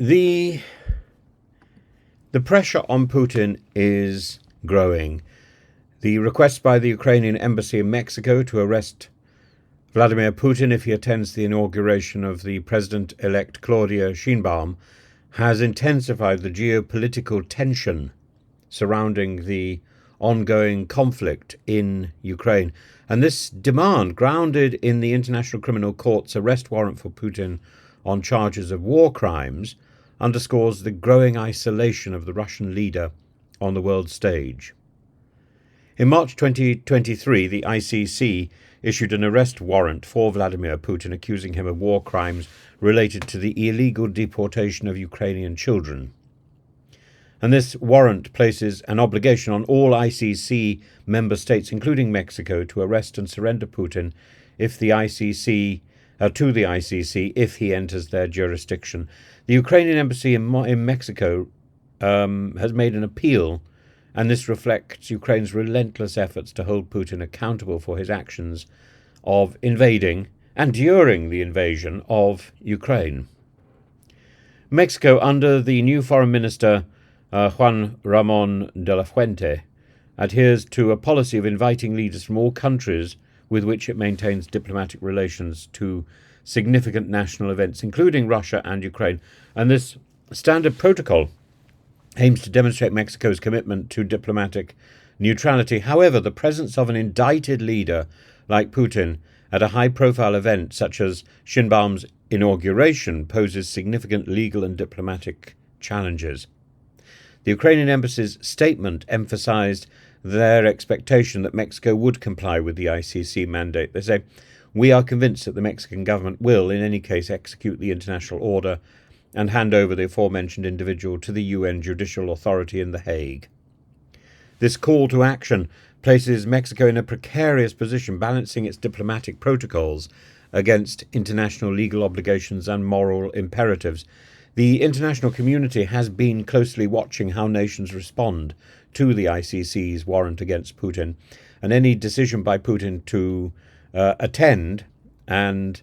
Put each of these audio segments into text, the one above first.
The pressure on Putin is growing. The request by the Ukrainian embassy in Mexico to arrest Vladimir Putin if he attends the inauguration of the president-elect Claudia Sheinbaum has intensified the geopolitical tension surrounding the ongoing conflict in Ukraine. And this demand, grounded in the International Criminal Court's arrest warrant for Putin on charges of war crimes, underscores the growing isolation of the Russian leader on the world stage. In March 2023, the ICC issued an arrest warrant for Vladimir Putin, accusing him of war crimes related to the illegal deportation of Ukrainian children. And this warrant places an obligation on all ICC member states, including Mexico, to arrest and surrender Putin to the ICC if he enters their jurisdiction. The Ukrainian embassy in Mexico has made an appeal, and this reflects Ukraine's relentless efforts to hold Putin accountable for his actions of invading and during the invasion of Ukraine. Mexico, under the new foreign minister Juan Ramon de la Fuente, adheres to a policy of inviting leaders from all countries with which it maintains diplomatic relations to significant national events, including Russia and Ukraine. And this standard protocol aims to demonstrate Mexico's commitment to diplomatic neutrality. However, the presence of an indicted leader like Putin at a high-profile event such as Sheinbaum's inauguration poses significant legal and diplomatic challenges. The Ukrainian embassy's statement emphasized their expectation that Mexico would comply with the ICC mandate. They say, "We are convinced that the Mexican government will, in any case, execute the international order and hand over the aforementioned individual to the UN Judicial Authority in The Hague." This call to action places Mexico in a precarious position, balancing its diplomatic protocols against international legal obligations and moral imperatives. The international community has been closely watching how nations respond to the ICC's warrant against Putin, and any decision by Putin to attend and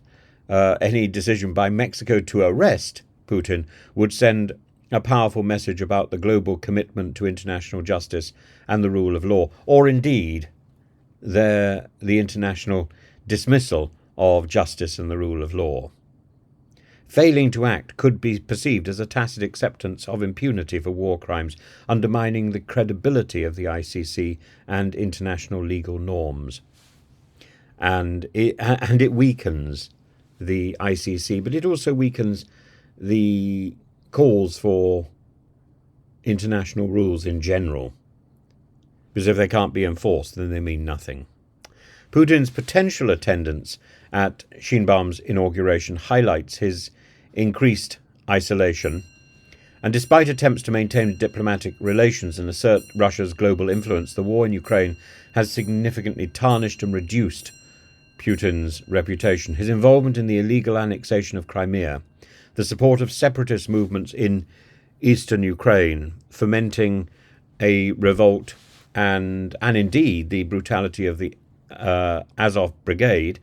any decision by Mexico to arrest Putin would send a powerful message about the global commitment to international justice and the rule of law, or indeed the international dismissal of justice and the rule of law. Failing to act could be perceived as a tacit acceptance of impunity for war crimes, undermining the credibility of the ICC and international legal norms. And it weakens the ICC, but it also weakens the calls for international rules in general, because if they can't be enforced, then they mean nothing. Putin's potential attendance at Sheinbaum's inauguration highlights his increased isolation, and despite attempts to maintain diplomatic relations and assert Russia's global influence, the war in Ukraine has significantly tarnished and reduced Putin's reputation. His involvement in the illegal annexation of Crimea, the support of separatist movements in eastern Ukraine, fomenting a revolt, and indeed the brutality of the Azov Brigade,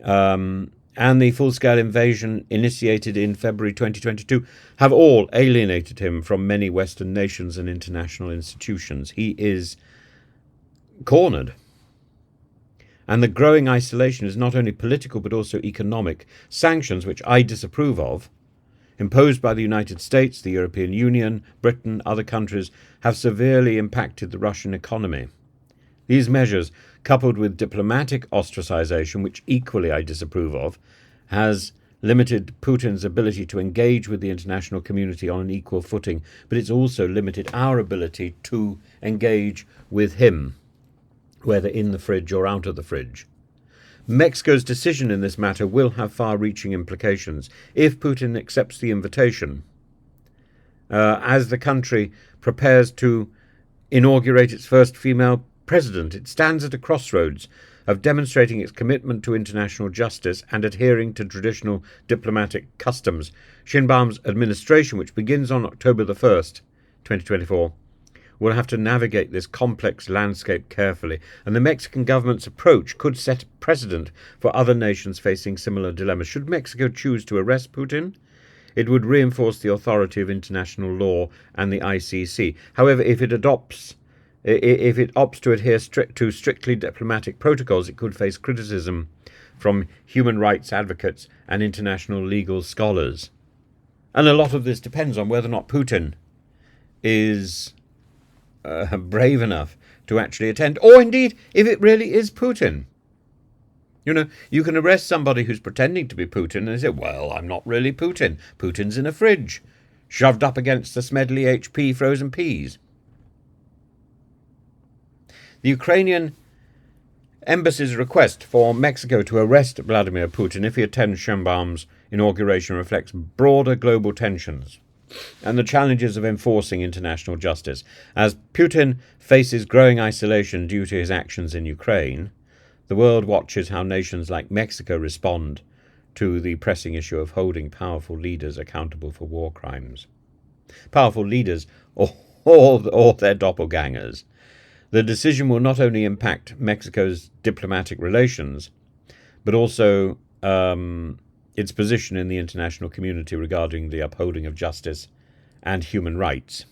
and the full-scale invasion initiated in February 2022 have all alienated him from many Western nations and international institutions. He is cornered. And the growing isolation is not only political but also economic. Sanctions, which I disapprove of, imposed by the United States, the European Union, Britain, other countries, have severely impacted the Russian economy. These measures, coupled with diplomatic ostracization, which equally I disapprove of, has limited Putin's ability to engage with the international community on an equal footing, but it's also limited our ability to engage with him, whether in the fridge or out of the fridge. Mexico's decision in this matter will have far-reaching implications. If Putin accepts the invitation, as the country prepares to inaugurate its first female president, it stands at a crossroads of demonstrating its commitment to international justice and adhering to traditional diplomatic customs. Sheinbaum's administration, which begins on October the 1st, 2024, will have to navigate this complex landscape carefully, and the Mexican government's approach could set a precedent for other nations facing similar dilemmas. Should Mexico choose to arrest Putin, It would reinforce the authority of international law and the ICC. However, if it opts to adhere to strictly diplomatic protocols, it could face criticism from human rights advocates and international legal scholars. And a lot of this depends on whether or not Putin is brave enough to actually attend, or indeed if it really is Putin. You know, you can arrest somebody who's pretending to be Putin and they say, well, I'm not really Putin. Putin's in a fridge, shoved up against the Smedley HP frozen peas. The Ukrainian embassy's request for Mexico to arrest Vladimir Putin if he attends Sheinbaum's inauguration reflects broader global tensions and the challenges of enforcing international justice. As Putin faces growing isolation due to his actions in Ukraine, the world watches how nations like Mexico respond to the pressing issue of holding powerful leaders accountable for war crimes. Powerful leaders or their doppelgangers. The decision will not only impact Mexico's diplomatic relations, but also its position in the international community regarding the upholding of justice and human rights.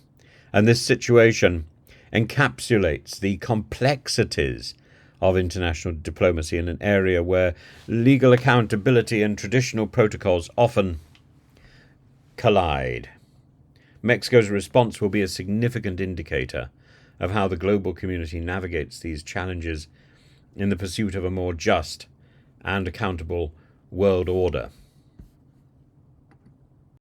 And this situation encapsulates the complexities of international diplomacy in an area where legal accountability and traditional protocols often collide. Mexico's response will be a significant indicator of how the global community navigates these challenges in the pursuit of a more just and accountable world order.